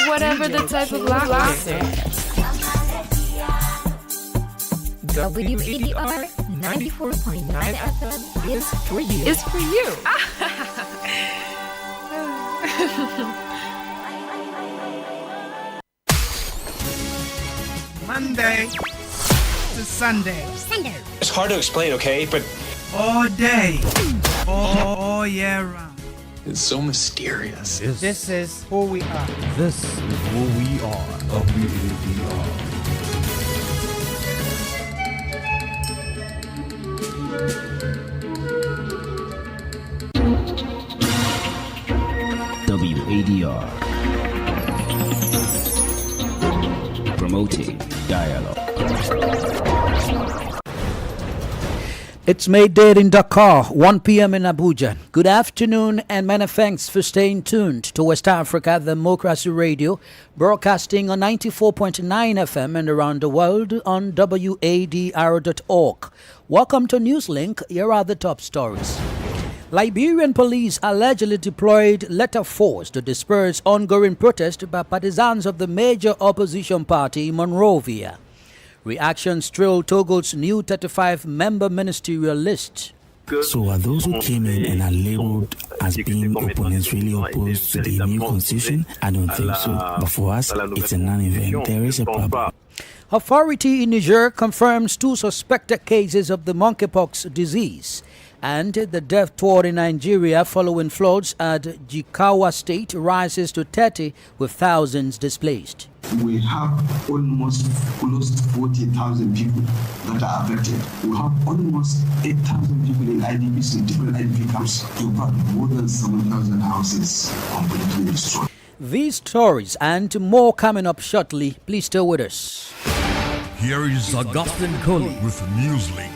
whatever the type of laughter. WADR 94.9 FM is for you. It's for you. Monday to Sunday. It's hard to explain, okay? But All day. All year round. it's so mysterious. This is who we are. This is who we are. WADR. WADR. Promoting dialogue. It's midday in Dakar, 1 p.m. in Abuja. Good afternoon and many thanks for staying tuned to West Africa Democracy Radio, broadcasting on 94.9 FM and around the world on WADR.org. Welcome to Newslink. Here are the top stories. Liberian police allegedly deployed lethal force to disperse ongoing protest by partisans of the major opposition party, Monrovia. Reactions trail Togo's new 35-member ministerial list. So are those who came in and are labeled as being opponents really opposed to the new constitution? I don't think so. But for us, it's a non-event. There is a problem. Authority in Niger confirms 2 suspected cases of the monkeypox disease. And the death toll in Nigeria following floods at Jigawa State rises to 30 with thousands displaced. We have almost close to 40,000 people that are affected. We have almost 8,000 people in IDPs in different IDP camps. We've got more than 7,000 houses completely destroyed. These stories and more coming up shortly. Please stay with us. Here is Augustine Coley with Newslink.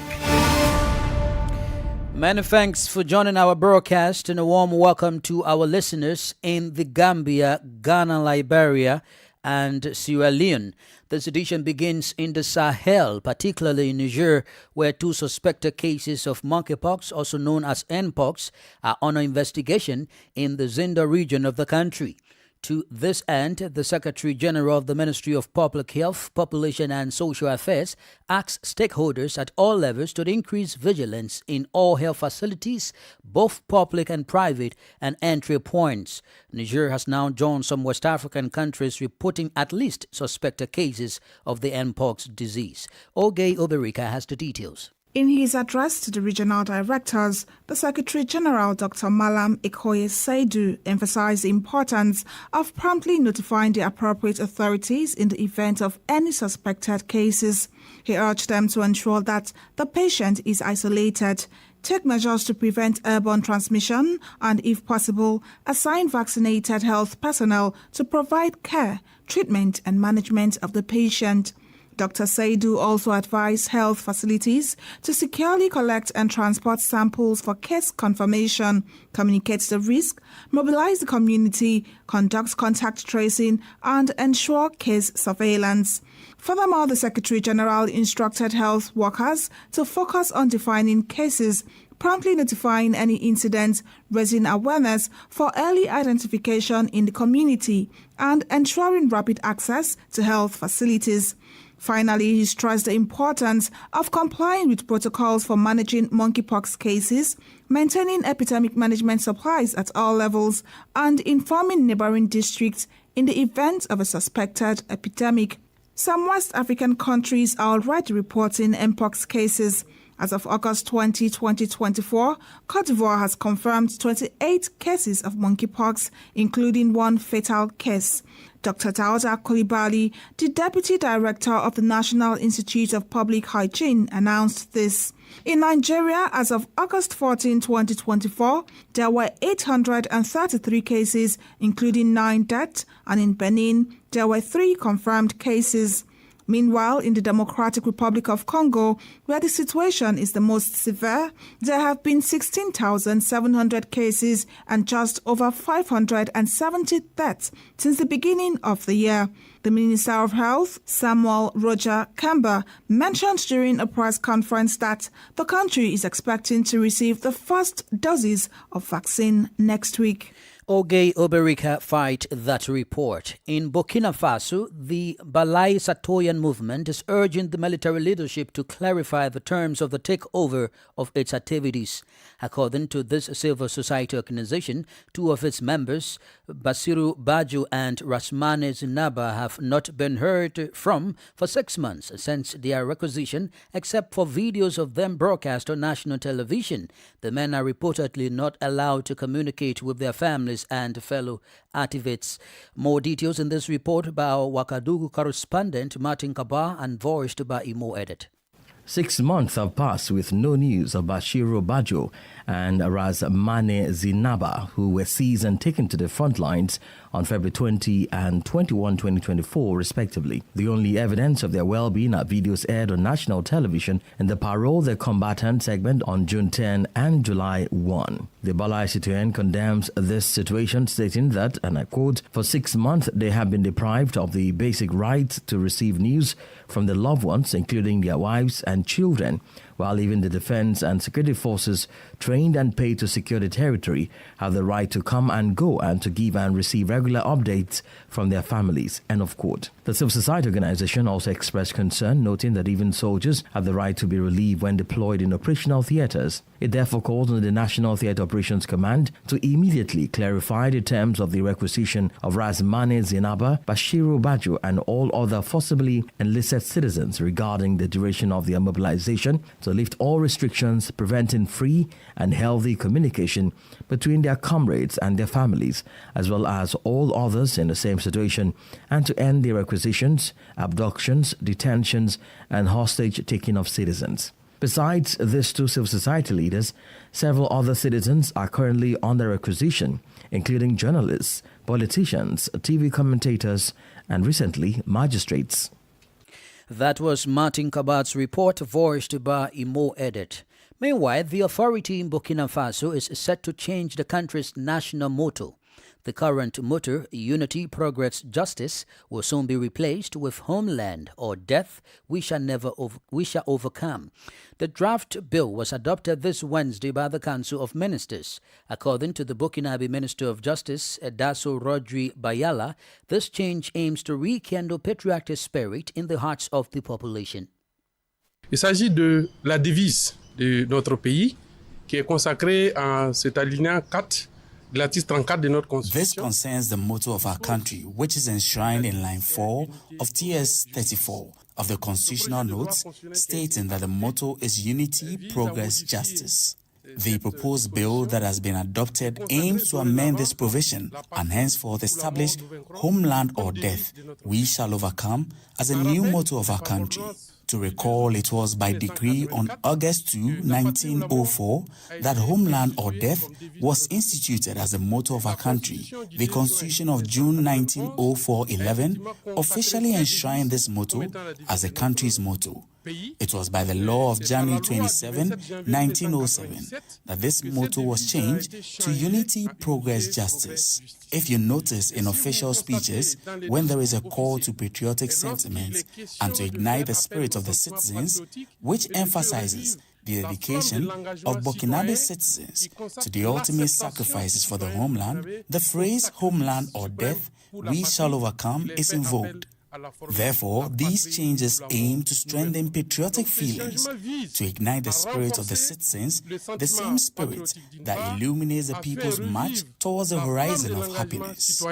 Many thanks for joining our broadcast and a warm welcome to our listeners in the Gambia, Ghana, Liberia, and Sierra Leone. This edition begins in the Sahel, particularly in Niger, where 2 suspected cases of monkeypox, also known as Npox, are under investigation in the Zinda region of the country. To this end, the Secretary General of the Ministry of Public Health, Population and Social Affairs asks stakeholders at all levels to increase vigilance in all health facilities, both public and private, and entry points. Niger has now joined some West African countries reporting at least suspected cases of the Mpox disease. Oge Oberika has the details. In his address to the regional directors, the Secretary General Dr. Malam Ikoye Saidu emphasized the importance of promptly notifying the appropriate authorities in the event of any suspected cases. He urged them to ensure that the patient is isolated, take measures to prevent airborne transmission, and, if possible, assign vaccinated health personnel to provide care, treatment, and management of the patient. Dr. Saidu also advised health facilities to securely collect and transport samples for case confirmation, communicate the risk, mobilize the community, conduct contact tracing, and ensure case surveillance. Furthermore, the Secretary General instructed health workers to focus on defining cases, promptly notifying any incidents, raising awareness for early identification in the community, and ensuring rapid access to health facilities. Finally, he stressed the importance of complying with protocols for managing monkeypox cases, maintaining epidemic management supplies at all levels, and informing neighboring districts in the event of a suspected epidemic. Some West African countries are already reporting Mpox cases. As of August 20, 2024, Côte d'Ivoire has confirmed 28 cases of monkeypox, including 1 fatal case. Dr. Daouda Coulibaly, the Deputy Director of the National Institute of Public Hygiene, announced this. In Nigeria, as of August 14, 2024, there were 833 cases, including 9 deaths, and in Benin, there were 3 confirmed cases. Meanwhile, in the Democratic Republic of Congo, where the situation is the most severe, there have been 16,700 cases and just over 570 deaths since the beginning of the year. The Minister of Health, Samuel Roger Kamba, mentioned during a press conference that the country is expecting to receive the first doses of vaccine next week. Oge Oberika fight that report. In Burkina Faso, the Balai Satoyan movement is urging the military leadership to clarify the terms of the takeover of its activities. According to this civil society organization, two of its members, Basiru Baju and Rasmane Zinaba, have not been heard from for 6 months since their requisition, except for videos of them broadcast on national television. The men are reportedly not allowed to communicate with their families and fellow activists. More details in this report by our Wakadugu correspondent Martin Kaba and voiced by Imo Edit. 6 months have passed with no news of Bashiru Bajo and Razmane Zinaba, who were seized and taken to the front lines on February 20 and 21, 2024, respectively. The only evidence of their well-being are videos aired on national television in the Parole the Combatant segment on June 10 and July 1. The Balai Citoyen condemns this situation, stating that, and I quote, "For 6 months they have been deprived of the basic right to receive news from their loved ones, including their wives and children, while even the defense and security forces trained and paid to secure the territory have the right to come and go and to give and receive regular updates from their families," end of quote. The civil society organization also expressed concern, noting that even soldiers have the right to be relieved when deployed in operational theaters. It therefore called on the National Theater Operations Command to immediately clarify the terms of the requisition of Razmane Zinaba, Bashiru Bajo, and all other forcibly enlisted citizens regarding the duration of their mobilization, to lift all restrictions preventing free and healthy communication between their comrades and their families, as well as all others in the same situation, and to end the requisitions, abductions, detentions, and hostage-taking of citizens. Besides these two civil society leaders, several other citizens are currently under requisition, including journalists, politicians, TV commentators, and recently magistrates. That was Martin Kabat's report, voiced by Imo Edit. Meanwhile, the authority in Burkina Faso is set to change the country's national motto. The current motto, Unity, Progress, Justice, will soon be replaced with Homeland or Death, we shall overcome. The draft bill was adopted this Wednesday by the Council of Ministers. According to the Burkinabe Minister of Justice, Daso Rodri Bayala, this change aims to rekindle patriotic spirit in the hearts of the population. Il s'agit de la devise de notre pays qui est consacrée à cet alinéa 4. This concerns the motto of our country, which is enshrined in line 4 of TS 34 of the constitutional notes, stating that the motto is Unity, Progress, Justice. The proposed bill that has been adopted aims to amend this provision and henceforth establish Homeland or Death, we shall overcome, as a new motto of our country. To recall, it was by decree on August 2, 1904, that Homeland or Death was instituted as the motto of our country. The Constitution of June 1904-11 officially enshrined this motto as the country's motto. It was by the law of January 27, 1907, that this motto was changed to Unity, Progress, Justice. If you notice in official speeches, when there is a call to patriotic sentiments and to ignite the spirit of the citizens, which emphasizes the dedication of Burkinabe citizens to the ultimate sacrifices for the homeland, the phrase Homeland or Death, we shall overcome is invoked. Therefore, these changes aim to strengthen patriotic feelings, to ignite the spirit of the citizens, the same spirit that illuminates the people's march towards the horizon of happiness.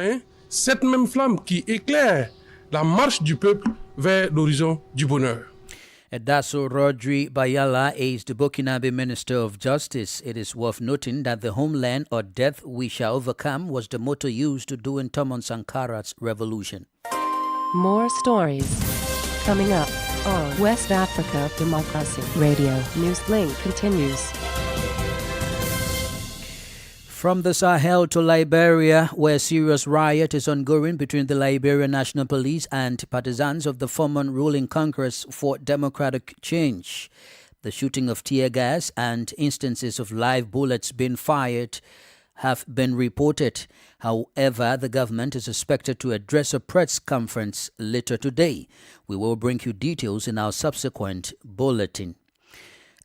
Cette même flamme qui éclaire la marche du peuple vers l'horizon du bonheur. Daso Rodri Bayala is the Burkinabe Minister of Justice. It is worth noting that the Homeland or Death we shall overcome was the motto used during Thomas Sankara's revolution. More stories coming up on West Africa Democracy Radio. Newslink continues. From the Sahel to Liberia, where serious riot is ongoing between the Liberian National Police and partisans of the former ruling Congress for Democratic Change. The shooting of tear gas and instances of live bullets being fired have been reported. However, the government is expected to address a press conference later today. We will bring you details in our subsequent bulletin.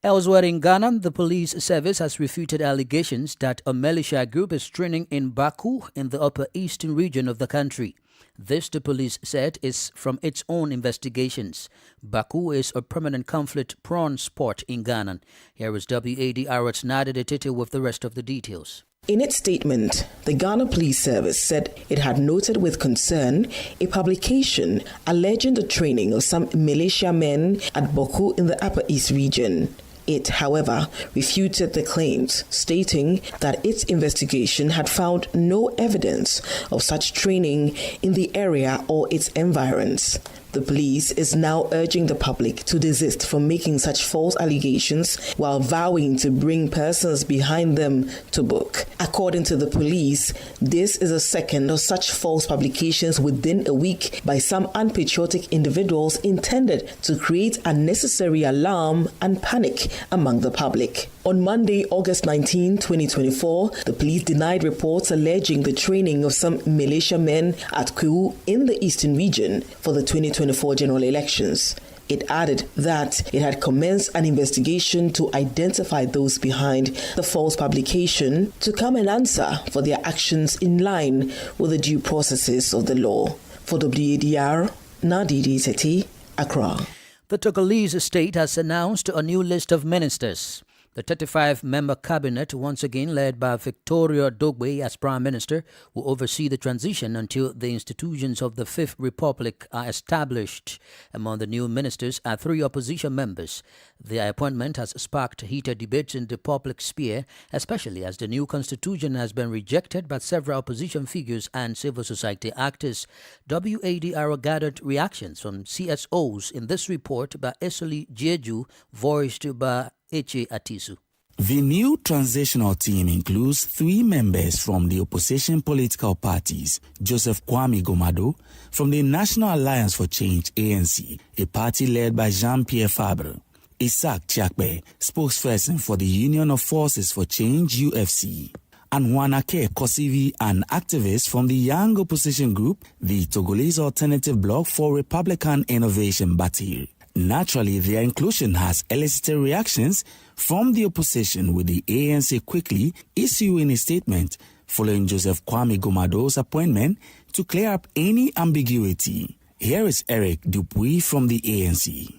Elsewhere in Ghana, the police service has refuted allegations that a militia group is training in Baku in the upper eastern region of the country. This, the police said, is from its own investigations. Baku is a permanent conflict-prone spot in Ghana. Here is WADR's Nada Detete with the rest of the details. In its statement, the Ghana Police Service said it had noted with concern a publication alleging the training of some militiamen at Baku in the Upper East region. It, however, refuted the claims, stating that its investigation had found no evidence of such training in the area or its environs. The police is now urging the public to desist from making such false allegations while vowing to bring persons behind them to book. According to the police, this is a second of such false publications within a week by some unpatriotic individuals intended to create unnecessary alarm and panic among the public. On Monday, August 19, 2024, the police denied reports alleging the training of some militiamen at Kwu in the eastern region for the 2024 general elections. It added that it had commenced an investigation to identify those behind the false publication to come and answer for their actions in line with the due processes of the law. For WADR, Nadidi Seti, Accra. The Togolese state has announced a new list of ministers. The 35-member cabinet, once again led by Victoria Dogbe as Prime Minister, will oversee the transition until the institutions of the Fifth Republic are established. Among the new ministers are 3 opposition members. The appointment has sparked heated debates in the public sphere, especially as the new constitution has been rejected by several opposition figures and civil society actors. WADR gathered reactions from CSOs in this report by Esoli Jeju, voiced by Eche Atisu. The new transitional team includes 3 members from the opposition political parties: Joseph Kwame Gomado from the National Alliance for Change ANC, a party led by Jean-Pierre Fabre; Isaac Chakbe, spokesperson for the Union of Forces for Change UFC; and Wanake Kosivi, an activist from the young opposition group, the Togolese Alternative Bloc for Republican Innovation Batir. Naturally, their inclusion has elicited reactions from the opposition, with the ANC quickly issuing a statement following Joseph Kwame Gomado's appointment to clear up any ambiguity. Here is Eric Dupuy from the ANC.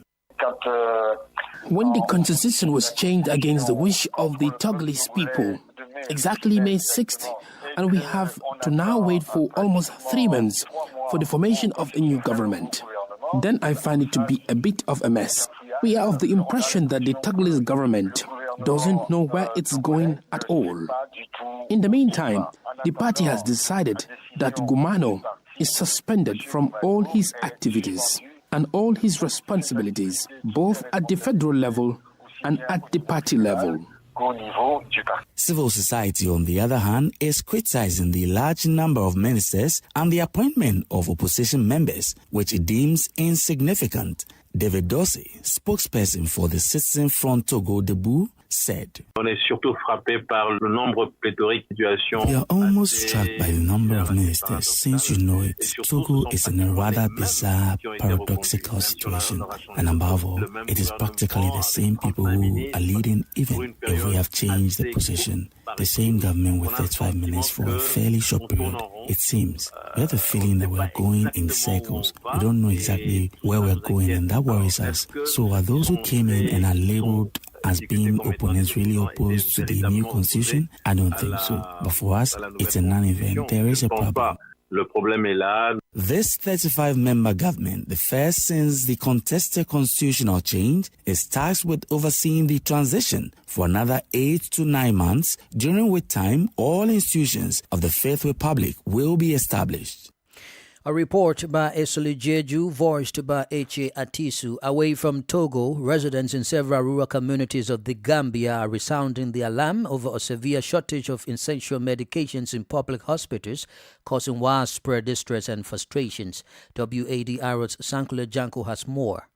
When the constitution was changed against the wish of the Togolese people, exactly May 6th, and we have to now wait for almost 3 months for the formation of a new government. Then I find it to be a bit of a mess. We are of the impression that the Togolese government doesn't know where it's going at all. In the meantime, the party has decided that Gumano is suspended from all his activities and all his responsibilities, both at the federal level and at the party level. Civil society, on the other hand, is criticizing the large number of ministers and the appointment of opposition members, which it deems insignificant. David Dossey, spokesperson for the Citizen Front Togo Debout, said, We are almost struck by the number of ministers, since you know it. Togo is in a rather bizarre, paradoxical situation, and above all, it is practically the same people who are leading, even if we have changed the position. The same government with 35 minutes for a fairly short period. It seems we have the feeling that we're going in circles. We don't know exactly where we're going, and that worries us. So are those who came in and are labeled as being opponents really opposed to the new constitution? I don't think so. But for us, it's a non-event. There is a problem. This 35-member government, the first since the contested constitutional change, is tasked with overseeing the transition for another 8 to 9 months, during which time all institutions of the Fifth Republic will be established. A report by Esoli Jeju, voiced by Eche Atisu. Away from Togo, residents in several rural communities of the Gambia are resounding the alarm over a severe shortage of essential medications in public hospitals, causing widespread distress and frustrations. WADR's Sankule Janko has more.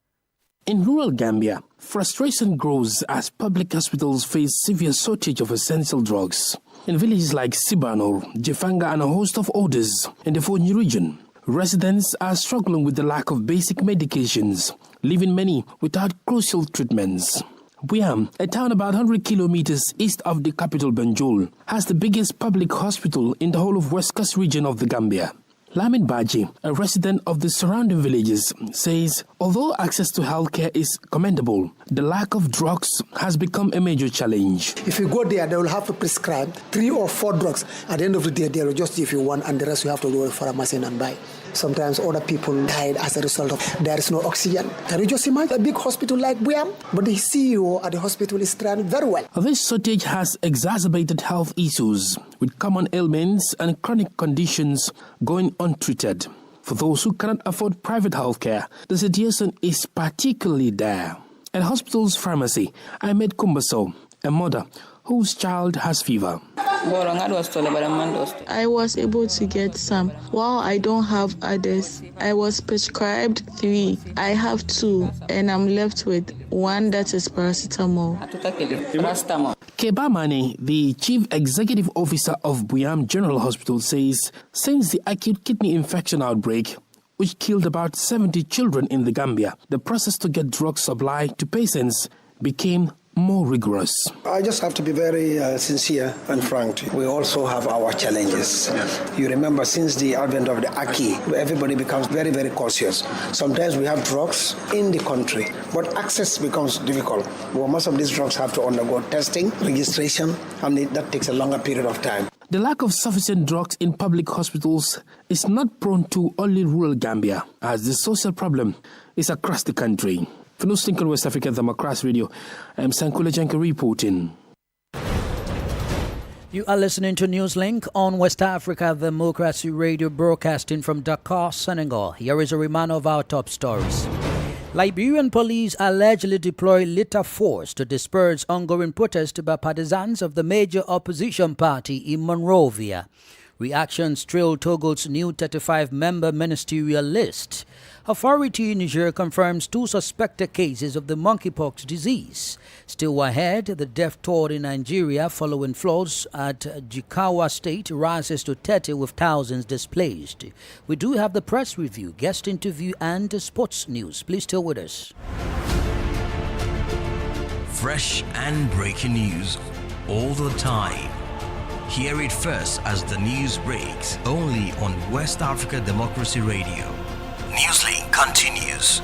In rural Gambia, frustration grows as public hospitals face severe shortage of essential drugs. In villages like Sibano, Jefanga, and a host of others in the Fonyi region, residents are struggling with the lack of basic medications, leaving many without crucial treatments. Buyam, a town about 100 kilometers east of the capital Banjul, has the biggest public hospital in the whole of West Coast region of the Gambia. Lamin Baji, a resident of the surrounding villages, says although access to healthcare is commendable, the lack of drugs has become a major challenge. If you go there, they will have to prescribe 3 or 4 drugs. At the end of the day, they will just give you one, and the rest you have to go to the pharmacy and buy. Sometimes other people died as a result of there is no oxygen. Can you just imagine a big hospital like Buyam? But the CEO at the hospital is trying very well. This shortage has exacerbated health issues, with common ailments and chronic conditions going untreated. For those who cannot afford private health care, the situation is particularly dire. At the hospital's pharmacy, I met Kumbaso, a mother whose child has fever. I was able to get some. While I don't have others, I was prescribed 3. I have 2, and I'm left with 1 that is paracetamol. Keba Mane, the chief executive officer of Buyam General Hospital, says since the acute kidney infection outbreak, which killed about 70 children in the Gambia, the process to get drug supply to patients became more rigorous. I just have to be very sincere and frank. We also have our challenges. You remember, since the advent of the Aki, everybody becomes very, very cautious. Sometimes we have drugs in the country, but access becomes difficult. Well, most of these drugs have to undergo testing, registration, and that takes a longer period of time. The lack of sufficient drugs in public hospitals is not prone to only rural Gambia, as the social problem is across the country. For Newslink on West Africa Democracy Radio, I am Sankula Janka reporting. You are listening to Newslink on West Africa Democracy Radio, broadcasting from Dakar, Senegal. Here is a reminder of our top stories. Liberian police allegedly deploy lethal force to disperse ongoing protests by partisans of the major opposition party in Monrovia. Reactions trail Togo's new 35-member ministerial list. Authority in Niger confirms 2 suspected cases of the monkeypox disease. Still ahead, the death toll in Nigeria following floods at Jigawa State rises to 30 with thousands displaced. We do have the press review, guest interview, and sports news. Please stay with us. Fresh and breaking news all the time. Hear it first as the news breaks, only on West Africa Democracy Radio. Newslink continues.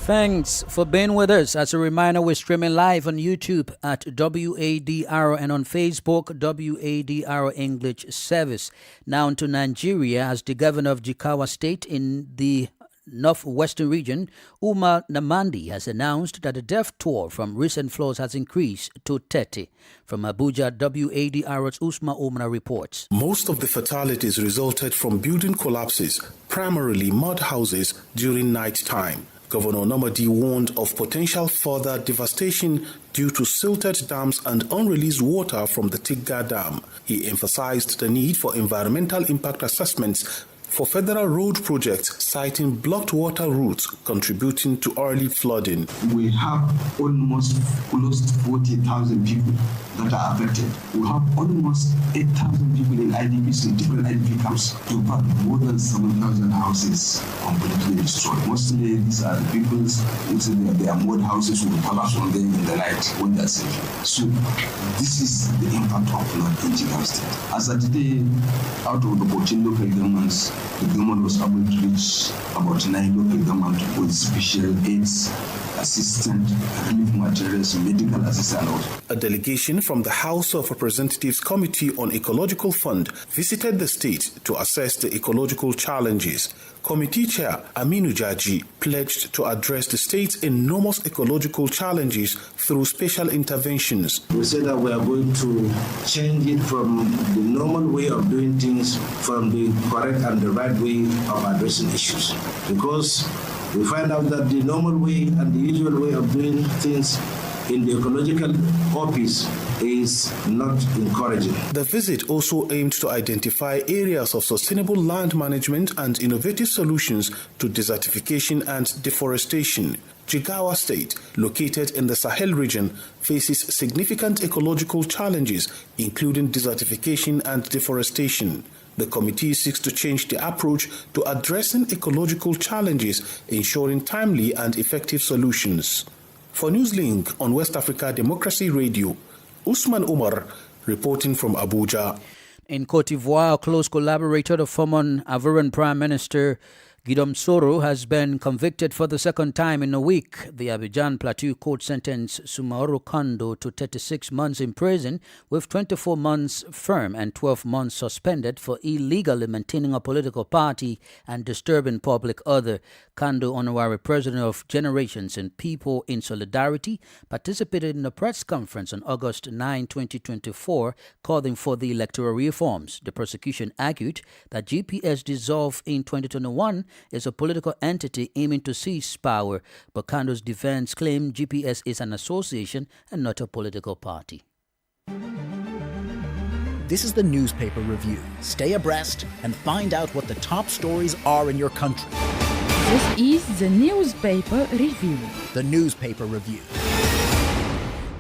Thanks for being with us. As a reminder, we're streaming live on YouTube at WADR and on Facebook, WADR English Service. Now to Nigeria, as the governor of Jigawa State in the northwestern region, Umar Namandi, has announced that the death toll from recent floods has increased to 30. From Abuja, WADR's Usma Omna reports. Most of the fatalities resulted from building collapses, primarily mud houses, during night time. Governor Namadi warned of potential further devastation due to silted dams and unreleased water from the Tigga Dam. He emphasized the need for environmental impact assessments for federal road projects, citing blocked water routes contributing to early flooding. We have almost close to 40,000 people that are affected. We have almost 8,000 people in IDPs, in different IDP camps, to but more than 7,000 houses completely destroyed. Mostly these are the people, their mud houses will collapse on them in the night when they are sleeping. So this is the impact of flood in Jigawa State. As of today, out of the 14 local governments, the government was able to reach about 9 local governments with special aids, assistance, relief materials, medical assistance. A delegation from the House of Representatives Committee on Ecological Fund visited the state to assess the ecological challenges. Committee Chair Aminu Jaji pledged to address the state's enormous ecological challenges through special interventions. We said that we are going to change it from the normal way of doing things, from the correct and the right way of addressing issues. Because we find out that the normal way and the usual way of doing things in the ecological office is not encouraging. The visit also aimed to identify areas of sustainable land management and innovative solutions to desertification and deforestation. Jigawa State, located in the Sahel region, faces significant ecological challenges, including desertification and deforestation. The committee seeks to change the approach to addressing ecological challenges, ensuring timely and effective solutions. For Newslink on West Africa Democracy Radio, Usman Umar reporting from Abuja. In Cote d'Ivoire, a close collaborator of former Ivorian Prime Minister Guillaume Soro has been convicted for the second time in a week. The Abidjan Plateau Court sentenced Soumaoro Kondo to 36 months in prison with 24 months firm and 12 months suspended for illegally maintaining a political party and disturbing public order. Kondo, honorary president of Generations and People in Solidarity, participated in a press conference on August 9, 2024, calling for the electoral reforms. The prosecution argued that GPS dissolved in 2021 is a political entity aiming to seize power, but Kondo's defense claimed GPS is an association and not a political party. This is the Newspaper Review. Stay abreast and find out what the top stories are in your country. This is the Newspaper Review. The Newspaper Review.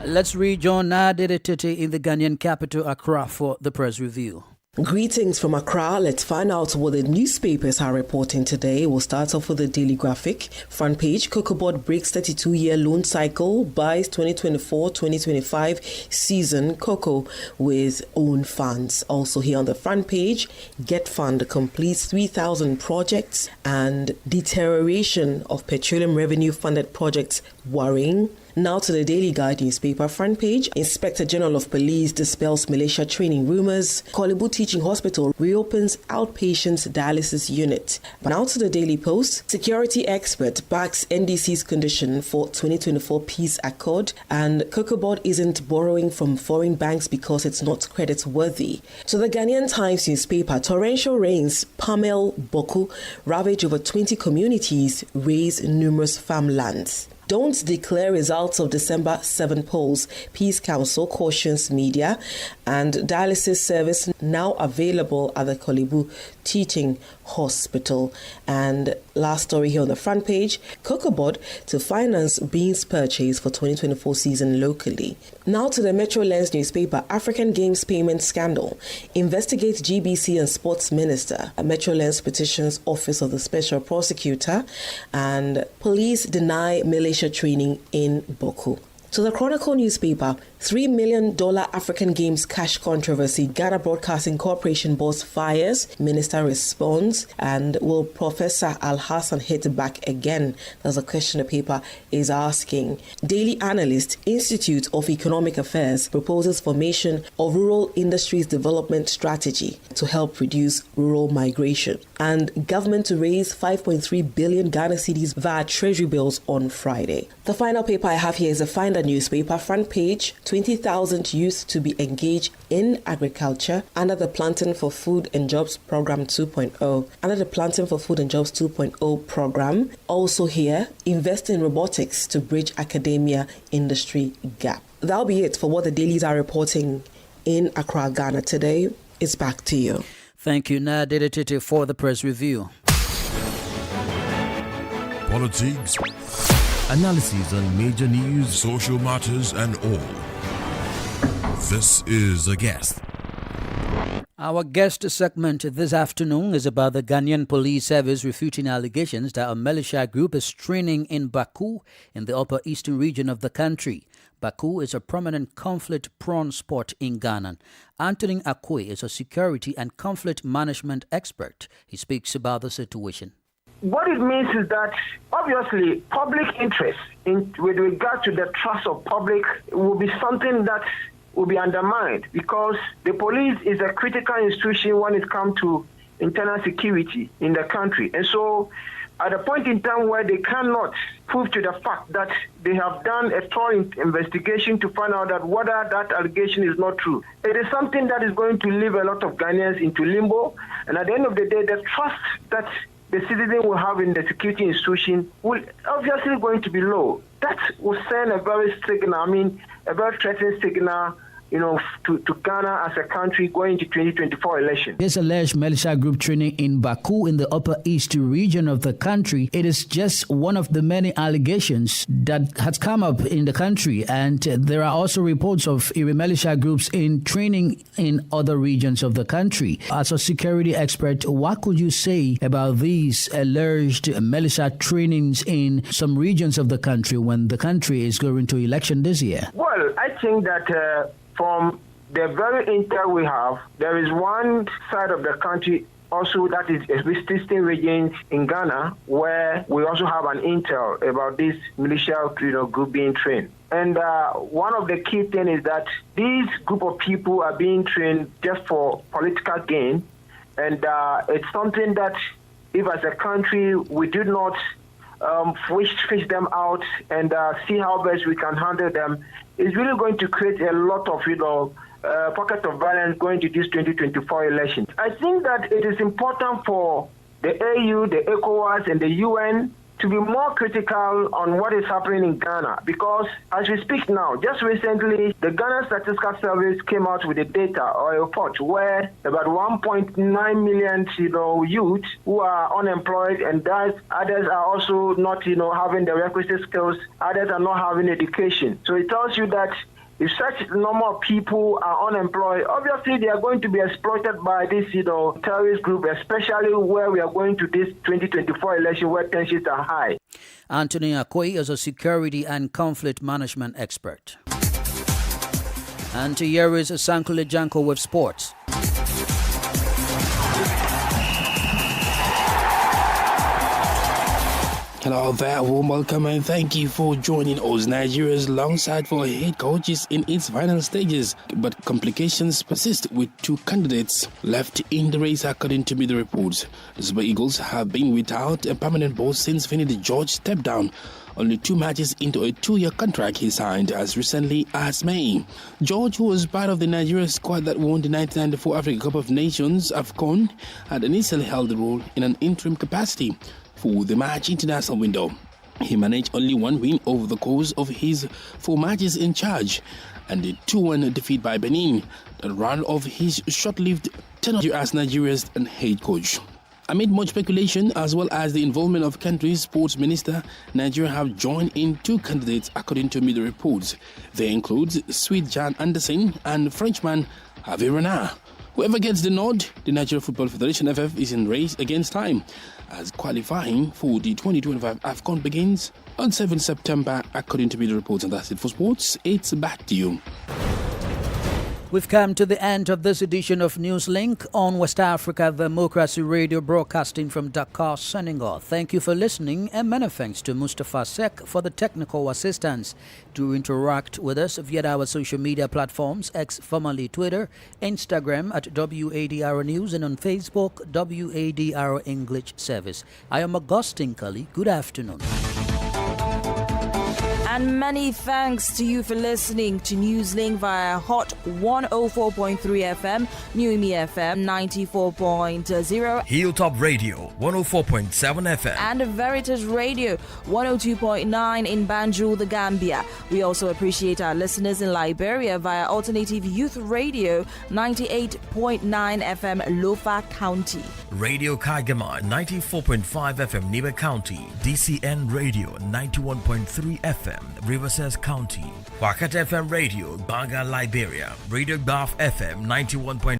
Let's rejoin Nader Tete in the Ghanaian capital, Accra, for the press review. Greetings from Accra. Let's find out what the newspapers are reporting today. We'll start off with the Daily Graphic. Front page, Cocoa Board breaks 32-year loan cycle, buys 2024-2025 season cocoa with own funds. Also here on the front page, Get Fund completes 3,000 projects and deterioration of petroleum revenue funded projects worrying. Now to the Daily Guide newspaper front page. Inspector General of Police dispels militia training rumors. Kolebu Teaching Hospital reopens outpatient dialysis unit. Now to the Daily Post. Security expert backs NDC's condition for 2024 peace accord. And Cocoa Board isn't borrowing from foreign banks because it's not credit worthy. To the Ghanaian Times newspaper. Torrential rains pummel Boku, ravage over 20 communities, raise numerous farmlands. Don't declare results of December 7 polls. Peace Council cautions media. And dialysis service now available at the Kolebu Teaching Hospital. And last story here on the front page, Cocoa Board to finance beans purchase for 2024 season locally. Now to the Metro Lens newspaper, African Games payment scandal. Investigates GBC and Sports Minister. A Metro Lens petitions Office of the Special Prosecutor. And police deny militia training in Boku. To the Chronicle newspaper, $3 million African Games cash controversy. Ghana Broadcasting Corporation boss fires. Minister responds. And will Professor Al-Hassan hit back again? That's a question the paper is asking. Daily Analyst, Institute of Economic Affairs proposes formation of Rural Industries Development Strategy to help reduce rural migration. And government to raise 5.3 billion Ghana cedis via treasury bills on Friday. The final paper I have here is the Finder newspaper front page. 20,000 youth to be engaged in agriculture under the Planting for Food and Jobs Program 2.0. Under the Planting for Food and Jobs 2.0 program, also here, invest in robotics to bridge academia industry gap. That'll be it for what the dailies are reporting in Accra, Ghana today. It's back to you. Thank you, Nader Tete, for the press review. Politics, analysis on major news, social matters, and all. This is A Guest. Our guest segment this afternoon is about the Ghanaian Police Service refuting allegations that a militia group is training in Baku in the upper eastern region of the country. Baku is a prominent conflict-prone spot in Ghana. Anthony Akwe is a security and conflict management expert. He speaks about the situation. What it means is that, obviously, public interest with regard to the trust of public will be something that will be undermined because the police is a critical institution when it comes to internal security in the country. And so, at a point in time where they cannot prove to the fact that they have done a thorough investigation to find out that whether that allegation is not true, it is something that is going to leave a lot of Ghanaians into limbo. And at the end of the day, the trust that the citizen will have in the security institution will obviously going to be low. That will send a very signal, a very threatening signal to Ghana as a country going to 2024 election. This alleged militia group training in Baku in the Upper East region of the country, it is just one of the many allegations that has come up in the country, and there are also reports of militia groups in training in other regions of the country. As a security expert, what could you say about these alleged militia trainings in some regions of the country when the country is going to election this year? Well, I think that from the very intel we have, there is one side of the country also that is existing regions in Ghana where we also have an intel about this militia group being trained. And one of the key things is that these group of people are being trained just for political gain. And it's something that if as a country we do not fish them out and see how best we can handle them, it's really going to create a lot of, pocket of violence going to this 2024 election. I think that it is important for the AU, the ECOWAS, and the UN to be more critical on what is happening in Ghana, because as we speak now, just recently, the Ghana Statistical Service came out with a data or a report where about 1.9 million, youth who are unemployed, and that others are also not, having the requisite skills, others are not having education. So it tells you that if such number of people are unemployed, obviously they are going to be exploited by this, terrorist group, especially where we are going to this 2024 election where tensions are high. Anthony Akoi is a security and conflict management expert. And here is Sankule Janko with sports. Hello there, warm welcome and thank you for joining us. Nigeria's long side for head coaches in its final stages, but complications persist with two candidates left in the race according to media reports. The Super Eagles have been without a permanent boss since Finidi George stepped down only 2 matches into a 2-year contract he signed as recently as May. George, who was part of the Nigeria squad that won the 1994 Africa Cup of Nations AFCON, had initially held the role in an interim capacity for the March international window. He managed only 1 win over the course of his 4 matches in charge and a 2-1 defeat by Benin that ran off his short-lived tenure as Nigeria's head coach. Amid much speculation as well as the involvement of country's sports minister, Nigeria have joined in 2 candidates according to media reports. They include Sweet Jan Anderson and Frenchman Hervé Renard. Whoever gets the nod, the Nigeria Football Federation FF is in race against time as qualifying for the 2025 AFCON begins on 7 September according to media reports. And that's it for sports. It's back to you. We've come to the end of this edition of Newslink on West Africa Democracy Radio, broadcasting from Dakar, Senegal. Thank you for listening, and many thanks to Mustafa Sek for the technical assistance. Do interact with us via our social media platforms, X formerly Twitter, Instagram at WADR News, and on Facebook, WADR English Service. I am Augustine Kali. Good afternoon. And many thanks to you for listening to Newslink via Hot 104.3 FM, Newmi FM 94.0, Hilltop Radio 104.7 FM, and Veritas Radio 102.9 in Banjul, the Gambia. We also appreciate our listeners in Liberia via Alternative Youth Radio 98.9 FM, Lofa County, Radio Kagama 94.5 FM, Niba County, DCN Radio 91.3 FM, Riverside County, Wakat FM Radio, Banga, Liberia, Radio Baf FM 91.9